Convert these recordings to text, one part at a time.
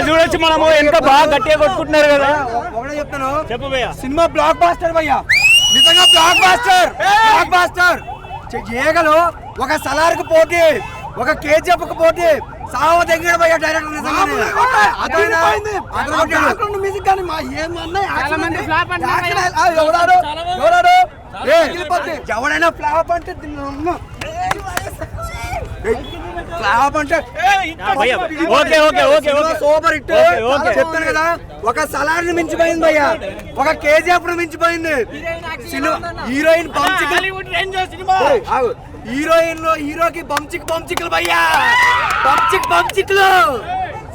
చూడొచ్చు మనము ఎంత బాగా గట్టిగా కొట్టుకుంటున్నారు కదా. ఒకటే చెప్తాను, చెప్పు భయ్యా. సినిమా బ్లాక్ బాస్టర్ భయ్యా, నిజంగా బ్లాక్ బాస్టర్. బ్లాక్ బాస్టర్ ఏగలు ఒక సలార్కి పోటీ, ఒక కేజీఎఫ్ కు పోటీ, సావ దగ్గర భయ్యా డైరెక్టర్. ఎవడైనా ఫ్లాప్ అంటే ఫ్లాప్ అంటే సూపర్ హిట్ చెప్తాను కదా. ఒక సలార్ ని మించిపోయింది భయ్యా, ఒక కేజీఎఫ్ ను మించిపోయింది సినిమా. హీరోయిన్ హీరోయిన్ లో హీరోకి బంచిక్లు భయ్యా, బంచిక్లు.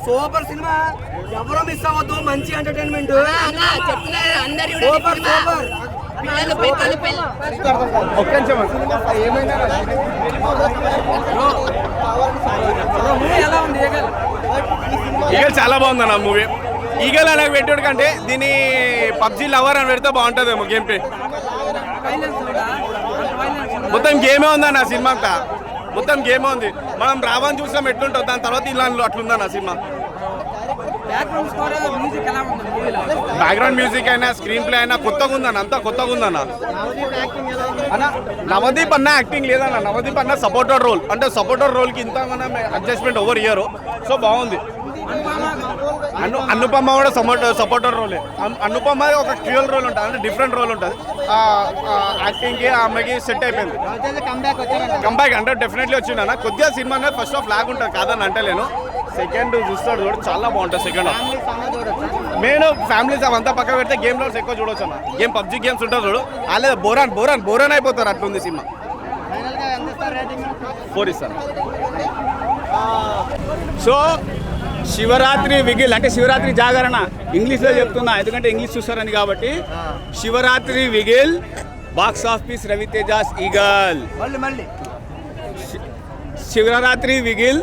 సూపర్ సినిమా, ఎవరో మిస్ అవ్వద్దు. మంచి ఎంటర్టైన్మెంట్, సూపర్ సూపర్. ఈగల్ చాలా బాగుంది అన్న మూవీ. ఈగల్ అలాగ పెట్టాడు కంటే దీన్ని పబ్జీ లవర్ అని పెడితే బాగుంటుందేమో. గేమ్ ప్లే మొత్తం గేమే ఉందన్న సినిమా అంతా, మొత్తం గేమే ఉంది. మనం రావని చూసాం ఎట్లుంటుంది, దాని తర్వాత ఇలా అట్లుందన్న సినిమా. బ్యాక్గ్రౌండ్ మ్యూజిక్ అయినా స్క్రీన్ ప్లే అయినా కొత్తగా ఉందన్న, అంతా కొత్తగా ఉందన్న. నవదీప్ అన్న యాక్టింగ్ లేదన్న, నవదీప్ అన్న సపోర్టర్ రోల్, అంటే సపోర్టర్ రోల్కి ఇంత మనం అడ్జస్ట్మెంట్ ఓవర్ ఇయర్. సో బాగుంది. అనుపమ కూడా సపోర్టర్ రోలే. అనుపమ ఒక క్యూయల్ రోల్ ఉంటుంది, అంటే డిఫరెంట్ రోల్ ఉంటుంది. యాక్టింగ్కి ఆ అమ్మాయికి సెట్ అయిపోయింది. కంబ్యాక్ అంటే డెఫినెట్లీ వచ్చిందన్న. కొద్దిగా సినిమా అనేది ఫస్ట్ హాఫ్ లాగ్ ఉంటుంది కాదని అంటలేను. సెకండ్ చూస్తాడు చూడు, చాలా బాగుంటుంది సెకండ్ హాఫ్. మెయిన్ ఫ్యామిలీస్ అవంతా పక్క పెడితే గేమ్ లోడ్స్ ఎక్కువ చూడొచ్చు అన్న. గేమ్ పబ్జీ గేమ్స్ ఉంటుంది చూడు, అలాగే బోరాన్ అయిపోతారు, అట్లుంది సినిమా. 4 ఇస్తాను. సో శివరాత్రి విగిల్ అంటే శివరాత్రి జాగరణ ఇంగ్లీష్లో చెప్తున్నా, ఎందుకంటే ఇంగ్లీష్ చూస్తారని కాబట్టి. Shivaratri vigil box office Raviteja's Eagle. Shivaratri vigil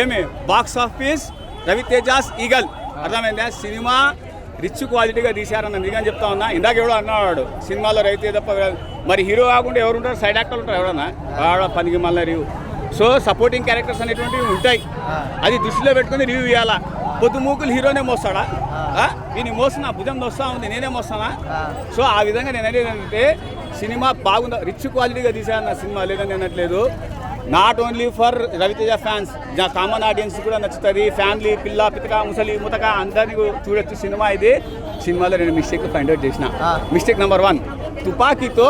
ఏమి బాక్స్ ఆఫీస్ రవితేజాస్ ఈగల్. అర్థమైందా? సినిమా రిచ్ క్వాలిటీగా తీశారన్న నిజంగా చెప్తా ఉన్నా. ఇందాక ఎవడో అన్నాడు సినిమాలో రవితేజ తప్ప, మరి హీరో కాకుండా ఎవరు ఉంటారు, సైడ్ యాక్టర్లు ఉంటారు ఎవడన్నా, వాడ పనికి మళ్ళీ రివ్యూ. సో సపోర్టింగ్ క్యారెక్టర్స్ అనేటువంటివి ఉంటాయి, అది దృష్టిలో పెట్టుకుని రివ్యూ ఇవ్వాలా. పొద్దుమూకులు హీరోనే మోస్తాడా, దీన్ని మోస్తున్నా, భుజం వస్తూ ఉంది, నేనే మోస్తానా. సో ఆ విధంగా నేను అనేది ఏంటంటే సినిమా బాగుందా, రిచ్ క్వాలిటీగా తీశారన్న సినిమా, లేదని అనట్లేదు. Not only for Ravi Teja fans, common audience కూడా నచ్చుతుంది. ఫ్యామిలీ, పిల్ల పితక ముసలి ముతక అందరినీ చూడొచ్చు సినిమా ఇది. సినిమాలో నేను మిస్టేక్ ఫైండ్ అవుట్ చేసిన. మిస్టేక్ నెంబర్ 1, తుపాకీతో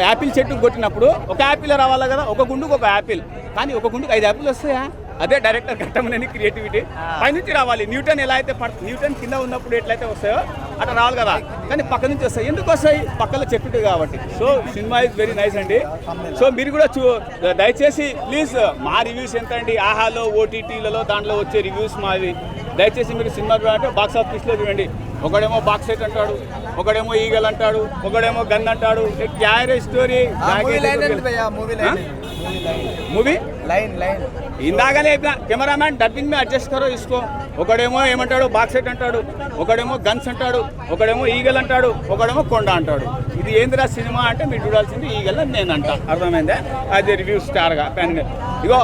యాపిల్ చెట్టుకు కొట్టినప్పుడు ఒక యాపిల్ రావాలి కదా, ఒక గుండుకు ఒక యాపిల్, కానీ ఒక గుండుకు 5 యాపిల్ వస్తాయా? అదే డైరెక్టర్ కట్టమని క్రియేటివిటీ. పైనుంచి రావాలి. న్యూటన్ ఎలా అయితే న్యూటన్ కింద ఉన్నప్పుడు ఎట్లయితే వస్తాయో అట్లా రావాలి కదా, కానీ పక్క నుంచి వస్తాయి. ఎందుకు వస్తాయి? పక్కలో చెట్టు కాబట్టి. So cinema is very nice అండి. సో మీరు కూడా దయచేసి ప్లీజ్ మా రివ్యూస్ ఎంత అండి, ఆహాలో ఓటీటీలలో దాంట్లో వచ్చే రివ్యూస్ మావి. దయచేసి మీరు సినిమా చూడాలంటే బాక్స్ ఆఫీస్లో చూడండి. ఒకడేమో బాక్స్ సెట్ అంటాడు, ఒకడేమో ఈగల్ అంటాడు, ఒకడేమో గన్ అంటాడు. క్యారే స్టోరీ మూవీ ఇందాకనే కెమెరామ్యాన్ డబ్బింగ్ మీద అడ్జస్ట్ కరో ఇసుకో. ఒకడేమో ఏమంటాడు బాక్స్ సెట్ అంటాడు, ఒకడేమో గన్స్ అంటాడు, ఒకడేమో ఈగల్ అంటాడు, ఒకడేమో కొండ అంటాడు. ఇది ఏందిరా సినిమా అంటే మీరు చూడాల్సింది ఈగల్ అని నేను అంటా. అర్థమైందా? అది రివ్యూ స్టార్గా ఇగో